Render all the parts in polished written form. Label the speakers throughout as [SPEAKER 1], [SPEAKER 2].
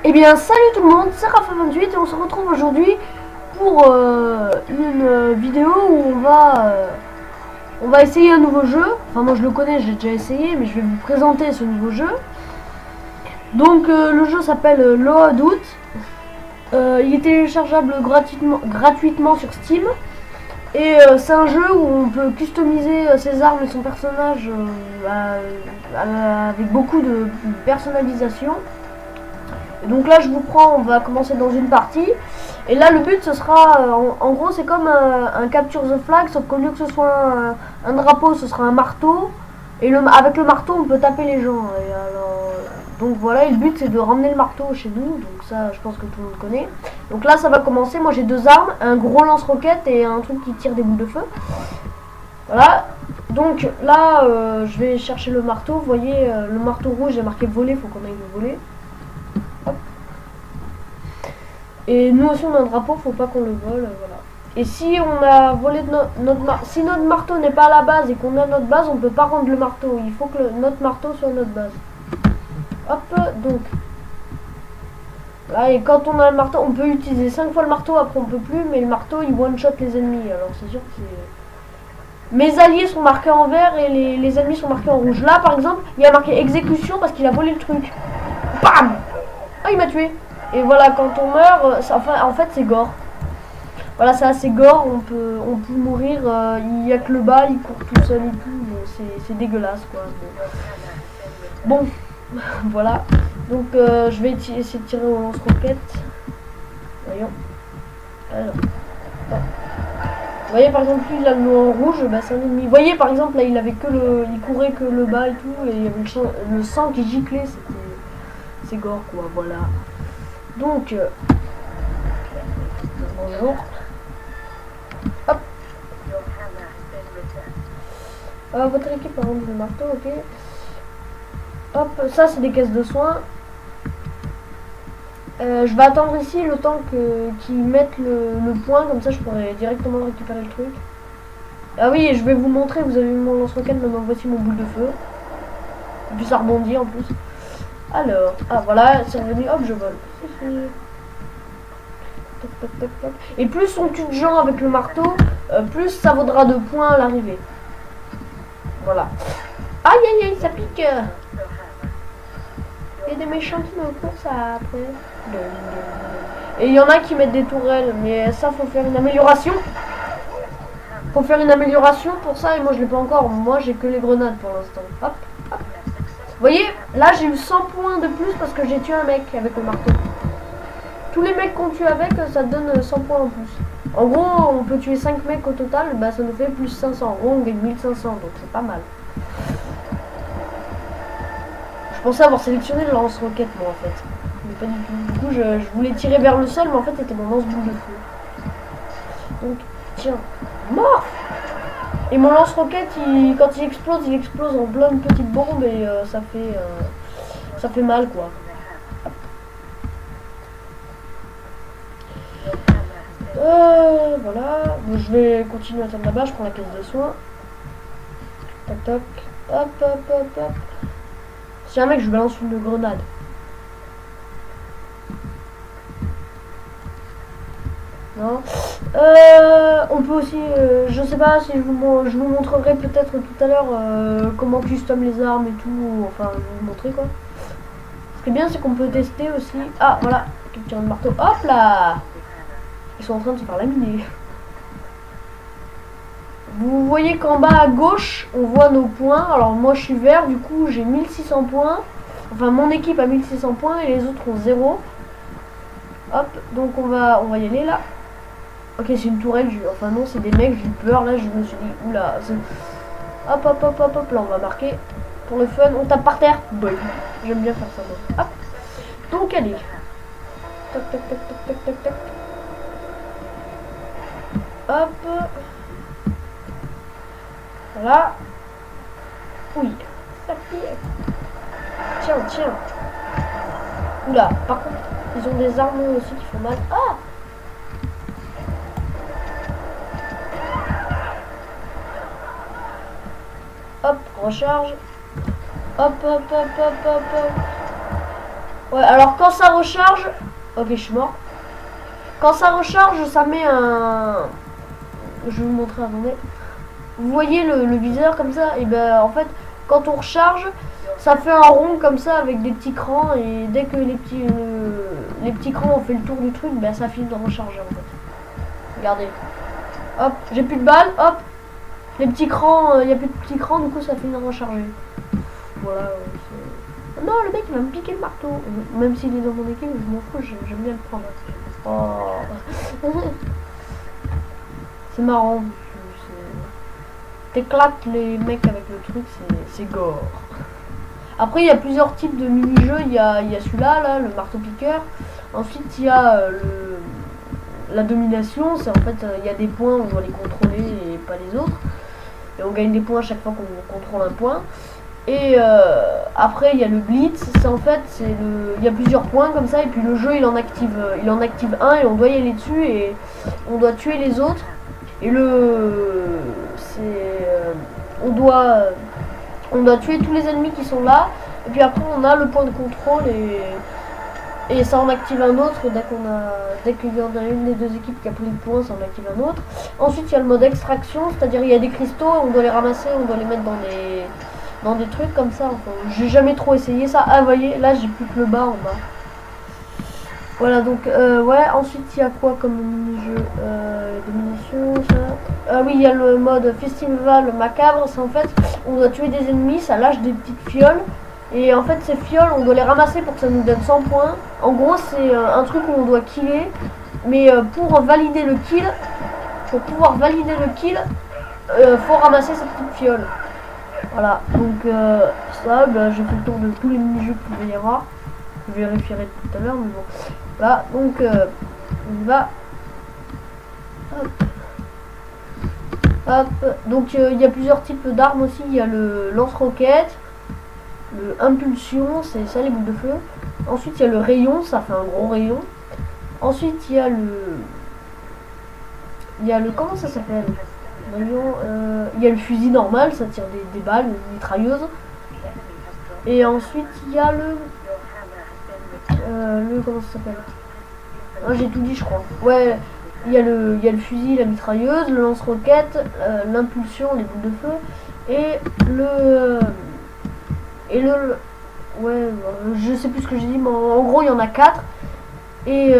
[SPEAKER 1] Eh bien salut tout le monde, c'est Rafa28 et on se retrouve aujourd'hui pour une vidéo où on va essayer un nouveau jeu. Enfin moi je le connais, j'ai déjà essayé, mais je vais vous présenter ce nouveau jeu. Donc le jeu s'appelle Loadout. Il est téléchargeable gratuitement sur Steam. Et c'est un jeu où on peut customiser ses armes et son personnage avec beaucoup de personnalisation. Et donc là je vous prends, on va commencer dans une partie. Et là le but ce sera, en gros c'est comme un capture the flag, sauf qu'au lieu que ce soit un drapeau, ce sera un marteau. Et avec le marteau on peut taper les gens. Et alors, donc voilà, et le but c'est de ramener le marteau chez nous. Donc ça je pense que tout le monde connaît. Donc là ça va commencer, moi j'ai deux armes, un gros lance-roquette et un truc qui tire des boules de feu. Voilà, donc là je vais chercher le marteau. Vous voyez le marteau rouge, j'ai marqué voler, faut qu'on aille le voler. Et nous aussi on a un drapeau, faut pas qu'on le vole, voilà. Et si on a volé si notre marteau n'est pas à la base et qu'on a notre base, on peut pas rendre le marteau. Il faut que notre marteau soit notre base. Hop, donc. Là, et quand on a le marteau, on peut utiliser 5 fois le marteau, après on peut plus, mais le marteau il one-shot les ennemis. Alors c'est sûr que c'est... Mes alliés sont marqués en vert et les ennemis sont marqués en rouge. Là par exemple, il y a marqué exécution parce qu'il a volé le truc. Bam! Ah, il m'a tué. Et voilà, quand on meurt, en fait c'est gore. Voilà, c'est assez gore, on peut mourir, il n'y a que le bas, il court tout seul et tout, c'est dégueulasse quoi. Bon, voilà. Donc je vais essayer de tirer au lance-roquette. Voyons. Alors. Oh. Vous voyez par exemple, lui il a le nom en rouge, bah, c'est un ennemi. Vous voyez par exemple, là il avait que il courait que le bas et tout, et il y avait le sang qui giclait, c'est gore quoi, voilà. Donc, bonjour. Hop. Votre équipe par exemple le marteau, ok. Hop, ça c'est des caisses de soins. Je vais attendre ici le temps qu'ils mettent le point, comme ça je pourrai directement récupérer le truc. Ah oui, et je vais vous montrer, vous avez vu mon lance-roquette, maintenant voici mon boule de feu. Et puis ça rebondit en plus. Alors, ah voilà, c'est revenu, hop, je vole. Toc, toc, toc, toc. Et plus on tue de gens avec le marteau, plus ça vaudra de points à l'arrivée. Voilà. Aïe aïe aïe, ça pique. Il y a des méchants qui me courent ça après. Et il y en a qui mettent des tourelles, mais ça faut faire une amélioration. Faut faire une amélioration pour ça et moi je l'ai pas encore. Moi j'ai que les grenades pour l'instant. Hop, hop. Vous voyez, là j'ai eu 100 points de plus parce que j'ai tué un mec avec le marteau. Tous les mecs qu'on tue avec, ça donne 100 points en plus. En gros, on peut tuer 5 mecs au total, bah ça nous fait plus 500. En gros, on gagne 1500, donc c'est pas mal. Je pensais avoir sélectionné le lance-roquette, moi en fait. Mais pas du tout. Du coup, je voulais tirer vers le sol, mais en fait, c'était mon lance-boule de feu. Donc, tiens, mort! Et mon lance-roquette, quand il explose en plein de petites bombes et ça fait mal quoi. Voilà, bon, je vais continuer à attendre là-bas, je prends la caisse de soins. Tac tac, hop hop hop hop. Si un mec, je balance une grenade. Non. On peut aussi, je sais pas si je vous montrerai peut-être tout à l'heure comment custom les armes et tout. Enfin, je vais vous montrer quoi. Ce qui est bien, c'est qu'on peut tester aussi. Ah, voilà, capture le marteau. Hop là! Ils sont en train de se faire laminer. Vous voyez qu'en bas à gauche, on voit nos points. Alors moi je suis vert, du coup j'ai 1600 points. Enfin mon équipe a 1600 points et les autres ont 0. Hop, donc on va y aller là. Ok, c'est une tourelle, enfin non, c'est des mecs, j'ai eu peur là, je me suis dit, oula. Hop, hop, hop, hop, hop, là on va marquer. Pour le fun, on tape par terre. Bon, j'aime bien faire ça moi. Hop, donc allez. Tac, tac, tac, tac, tac, tac, tac. Hop. Voilà. Oui. Ça pique. Tiens, tiens. Oula, par contre, ils ont des armes aussi qui font mal. Ah! Hop, recharge. Hop, hop, hop, hop, hop, hop. Ouais, alors quand ça recharge... Ok, je suis mort. Quand ça recharge, ça met un... Je vais vous montrer, attendez. Vous voyez le viseur comme ça? Et ben en fait, quand on recharge, ça fait un rond comme ça avec des petits crans. Et dès que les petits crans ont fait le tour du truc, ben ça finit de recharger en fait. Regardez. Hop, j'ai plus de balles, hop. Les petits crans, il n'y a plus de petits crans, du coup ça finit de recharger. Voilà. Non, le mec il va me piquer le marteau. Même s'il est dans mon équipe, je m'en fous, j'aime bien le prendre. Oh. C'est marrant. T'éclates les mecs avec le truc, c'est gore. Après, il y a plusieurs types de mini-jeux. Il y a celui-là, là, le marteau-piqueur. Ensuite, il y a la domination. C'est en fait, il y a des points, on doit les contrôler et pas les autres. Et on gagne des points à chaque fois qu'on contrôle un point. Et après, il y a le blitz. C'est en fait, il y a plusieurs points comme ça. Et puis le jeu, il en active un et on doit y aller dessus et on doit tuer les autres. Et on doit tuer tous les ennemis qui sont là. Et puis après on a le point de contrôle et ça en active un autre dès qu'il y en a une des deux équipes qui a pris le point, ça en active un autre. Ensuite il y a le mode extraction, c'est-à-dire il y a des cristaux, on doit les ramasser, on doit les mettre dans des trucs comme ça. Enfin, j'ai jamais trop essayé ça. Ah vous voyez, là j'ai plus que le bas en bas. Voilà donc ouais, ensuite il y a quoi comme mini-jeu, domination, ça. Ah oui, il y a le mode festival macabre, c'est en fait on doit tuer des ennemis, ça lâche des petites fioles et en fait ces fioles on doit les ramasser pour que ça nous donne 100 points. En gros c'est un truc où on doit killer, mais pour pouvoir valider le kill, faut ramasser cette petite fiole. Voilà, donc ça, bah, j'ai fait le tour de tous les mini-jeux qu'il pouvait y avoir. Je vérifierai tout à l'heure, mais bon. Voilà, donc on va. Hop. Hop. Donc il y a plusieurs types d'armes aussi. Il y a le lance-roquette, le impulsion, c'est ça les boules de feu. Ensuite il y a le rayon, ça fait un gros rayon. Ensuite il y a le comment ça s'appelle? Il y a le fusil normal, ça tire des balles, une mitrailleuse. Et ensuite il y a comment ça s'appelle? Ah, j'ai tout dit je crois. Ouais, il y a le fusil, la mitrailleuse, le lance-roquette, l'impulsion, les boules de feu et ouais, je sais plus ce que j'ai dit, mais en gros il y en a 4 et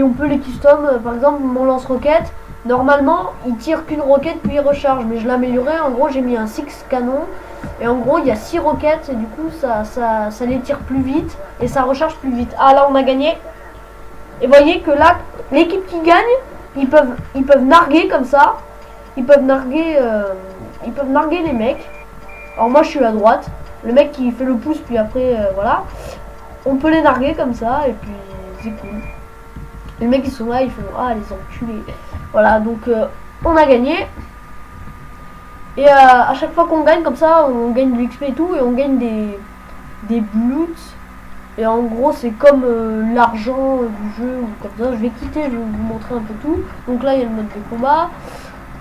[SPEAKER 1] on peut les custom. Par exemple mon lance-roquette, normalement il tire qu'une roquette puis il recharge, mais je l'ai amélioré. En gros j'ai mis un 6 canon et en gros il y a 6 roquettes et du coup ça les tire plus vite et ça recharge plus vite. Ah là on a gagné. Et voyez que là l'équipe qui gagne, ils peuvent narguer comme ça. Ils peuvent narguer les mecs. Alors moi je suis à droite, le mec qui fait le pouce puis après voilà. On peut les narguer comme ça et puis c'est cool. Les mecs ils sont là, ils font ah les enculés. Voilà, donc on a gagné. Et à chaque fois qu'on gagne comme ça, on gagne du XP et tout, et on gagne des bloods. Et en gros c'est comme l'argent du jeu ou comme ça. Je vais quitter, je vais vous montrer un peu tout. Donc là il y a le mode de combat.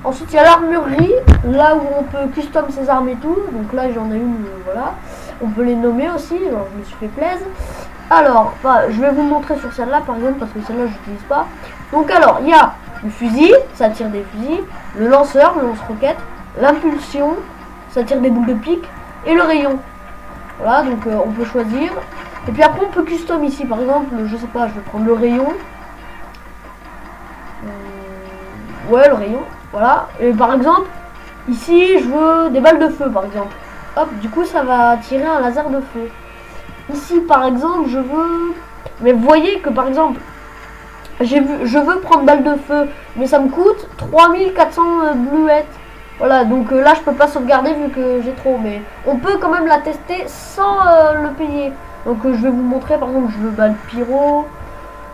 [SPEAKER 1] Ensuite il y a l'armurerie, là où on peut custom ses armes et tout. Donc là j'en ai une, voilà. On peut les nommer aussi, alors je me suis fait plaisir. Alors, bah, je vais vous montrer sur celle-là par exemple, parce que celle-là je n'utilise pas. Donc alors, il y a le fusil, ça tire des fusils. Le lanceur, le lance-roquette. L'impulsion, ça tire des boules de pique. Et le rayon. Voilà, donc on peut choisir. Et puis après on peut custom ici, par exemple, je sais pas, je vais prendre le rayon. Ouais, le rayon, voilà. Et par exemple, ici je veux des balles de feu par exemple. Hop, du coup ça va tirer un laser de feu. Ici par exemple je veux... Mais vous voyez que par exemple, je veux prendre balle de feu, mais ça me coûte 3400 bluettes. Voilà, donc là je peux pas sauvegarder vu que j'ai trop, mais on peut quand même la tester sans le payer. Donc je vais vous montrer, par exemple je veux balle pyro,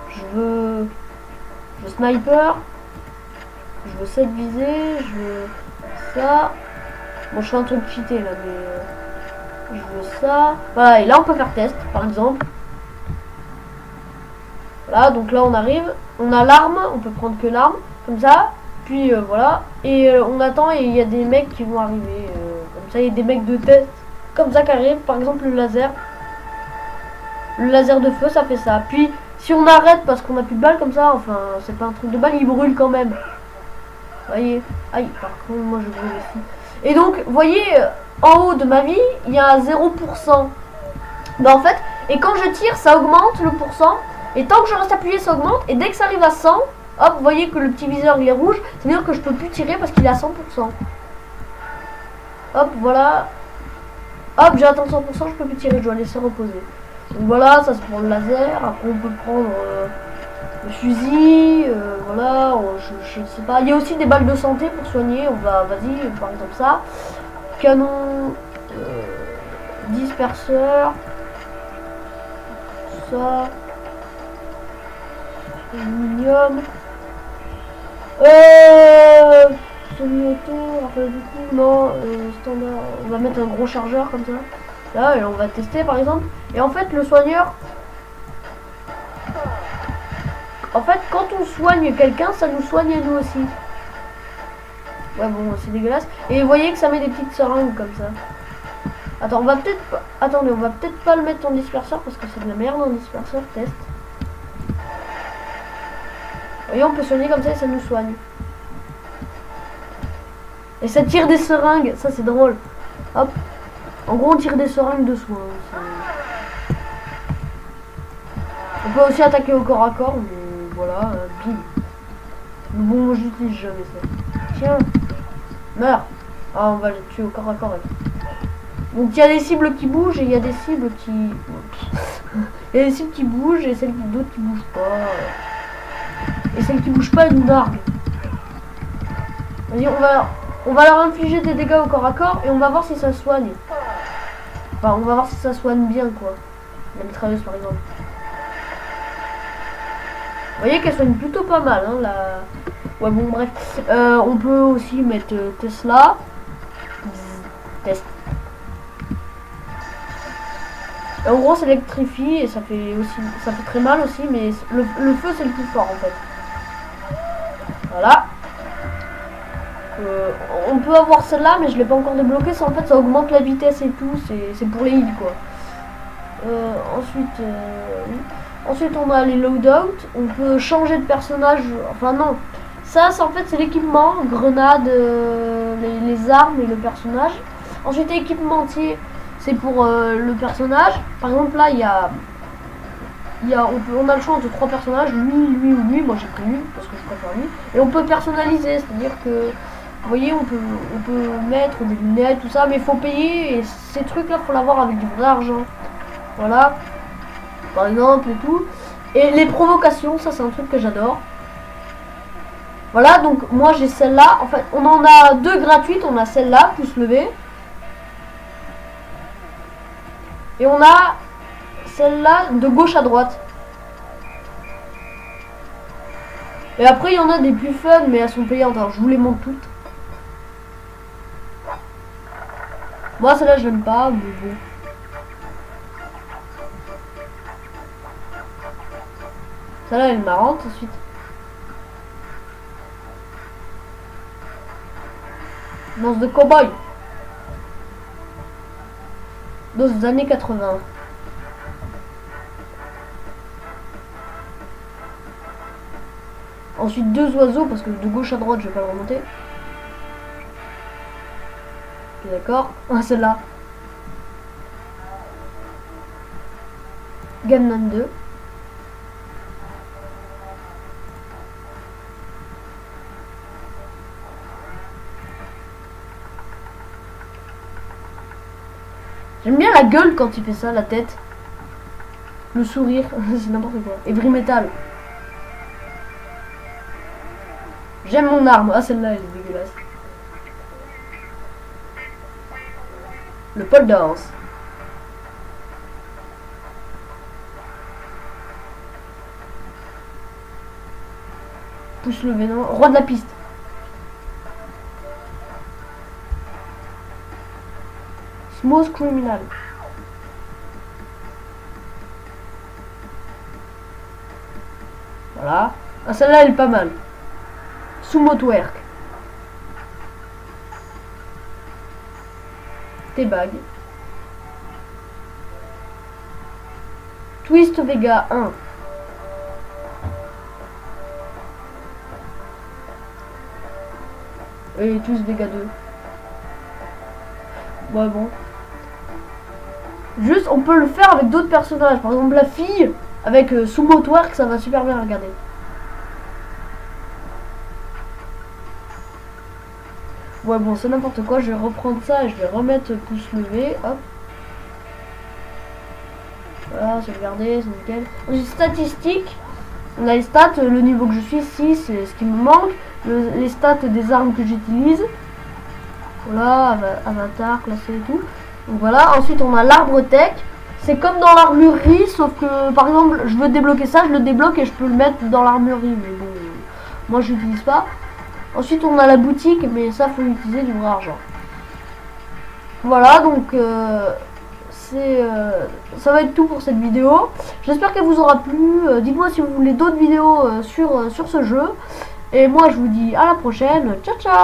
[SPEAKER 1] je veux sniper, je veux 7 visées, je veux ça. Bon je fais un truc cheaté là, mais je veux ça. Voilà, et là on peut faire test par exemple. Voilà, donc là on arrive, on a l'arme, on peut prendre que l'arme, comme ça. Puis voilà, et on attend et il y a des mecs qui vont arriver, comme ça il y a des mecs de test, comme ça qui arrivent, par exemple le laser. Le laser de feu, ça fait ça. Puis, si on arrête parce qu'on a plus de balles comme ça, enfin, c'est pas un truc de balle, il brûle quand même. Vous voyez? Aïe, par contre, moi je brûle aussi. Et donc, vous voyez, en haut de ma vie, il y a 0%. Ben en fait, et quand je tire, ça augmente le pourcent. Et tant que je reste appuyé, ça augmente. Et dès que ça arrive à 100, hop, vous voyez que le petit viseur il est rouge. Ça veut dire que je peux plus tirer parce qu'il est à 100%. Hop, voilà. Hop, j'ai atteint 100%, je peux plus tirer, je dois laisser reposer. Donc voilà, ça c'est pour le laser. Après, on peut prendre le fusil. Voilà, je sais pas. Il y a aussi des balles de santé pour soigner. On va, vas-y, par exemple ça. Canon disperseur. Ça. Aluminium. Semi-auto, rappel du coup, non, standard. On va mettre un gros chargeur comme ça. Là, et on va tester par exemple. Et en fait, le soigneur. En fait, quand on soigne quelqu'un, ça nous soigne à nous aussi. Ouais, bon, c'est dégueulasse. Et vous voyez que ça met des petites seringues comme ça. Attends, on va peut-être pas. Attendez, on va peut-être pas le mettre en disperseur parce que c'est de la merde en disperseur, test. Vous voyez, on peut soigner comme ça et ça nous soigne. Et ça tire des seringues, ça c'est drôle. Hop. En gros, on tire des seringues de soins. On peut aussi attaquer au corps à corps, mais voilà, bim. Mais bon, moi j'utilise jamais ça. Tiens, meurs. Ah, on va le tuer au corps à corps. Donc il y a des cibles qui bougent et il y a des cibles qui... Il y a des cibles qui bougent et celles d'autres qui bougent pas. Et celles qui bougent pas, elles nous narguent. Vas-y, on va leur infliger des dégâts au corps à corps et on va voir si ça soigne. Enfin, on va voir si ça soigne bien, quoi. La mitrailleuse, par exemple. Vous voyez qu'elle soigne plutôt pas mal, hein, la... Ouais, bon, bref. On peut aussi mettre Tesla. Test. Et en gros, ça électrifie et ça fait aussi... Ça fait très mal aussi, mais le feu, c'est le plus fort, en fait. Voilà. On peut avoir celle-là, mais je l'ai pas encore débloquée. En fait, ça augmente la vitesse et tout. C'est pour les heals, quoi. Ensuite, on a les loadouts. On peut changer de personnage. Enfin, non. Ça, en fait, c'est l'équipement. Grenade, les armes et le personnage. Ensuite, équipementier. C'est pour le personnage. Par exemple, là, on a le choix entre 3 personnages. Lui ou lui. Moi, j'ai pris lui parce que je préfère lui. Et on peut personnaliser. C'est-à-dire que... Vous voyez, on peut mettre des lunettes, tout ça, mais il faut payer et ces trucs-là, faut l'avoir avec du vrai argent. Voilà, par exemple et tout. Et les provocations, ça c'est un truc que j'adore. Voilà, donc moi j'ai celle-là. En fait, on en a 2 gratuites. On a celle-là, pouce levé. Et on a celle-là de gauche à droite. Et après, il y en a des plus fun, mais elles sont payantes. Alors, je vous les montre toutes. Moi, celle-là, je l'aime pas, mais bon. Celle-là, elle est marrante, ensuite. Danse de cow-boy. Danse des années 80. Ensuite, 2 oiseaux, parce que de gauche à droite, je vais pas le remonter. D'accord. Ah, celle-là. Gunman 2. J'aime bien la gueule quand il fait ça, la tête. Le sourire, c'est n'importe quoi. Evry Metal. J'aime mon arme. Ah, celle-là, elle est dégueulasse. Le pole dance. Pouce levé, non. Roi de la piste. Smooth Criminal. Voilà. Ah, celle-là, elle est pas mal. Sumo Twerk. T-Bag. Twist Vega 1. Et Twist Vega 2. Ouais, bon. Juste, on peut le faire avec d'autres personnages. Par exemple, la fille, avec Sumo Twerk, ça va super bien regarder. Ouais, bon, c'est n'importe quoi. Je vais reprendre ça et je vais remettre pouce levé. Hop. Voilà, c'est regardé, c'est nickel. Les statistiques. On a les stats, le niveau que je suis, 6, c'est ce qui me manque. Les stats des armes que j'utilise. Voilà, avatar, classé et tout. Donc voilà, ensuite on a l'arbre tech. C'est comme dans l'armurerie, sauf que par exemple, je veux débloquer ça, je le débloque et je peux le mettre dans l'armurerie. Mais bon, moi je l'utilise pas. Ensuite on a la boutique, mais ça faut utiliser du vrai argent. Voilà, donc ça va être tout pour cette vidéo. J'espère qu'elle vous aura plu. Dites-moi si vous voulez d'autres vidéos sur ce jeu. Et moi je vous dis à la prochaine. Ciao ciao.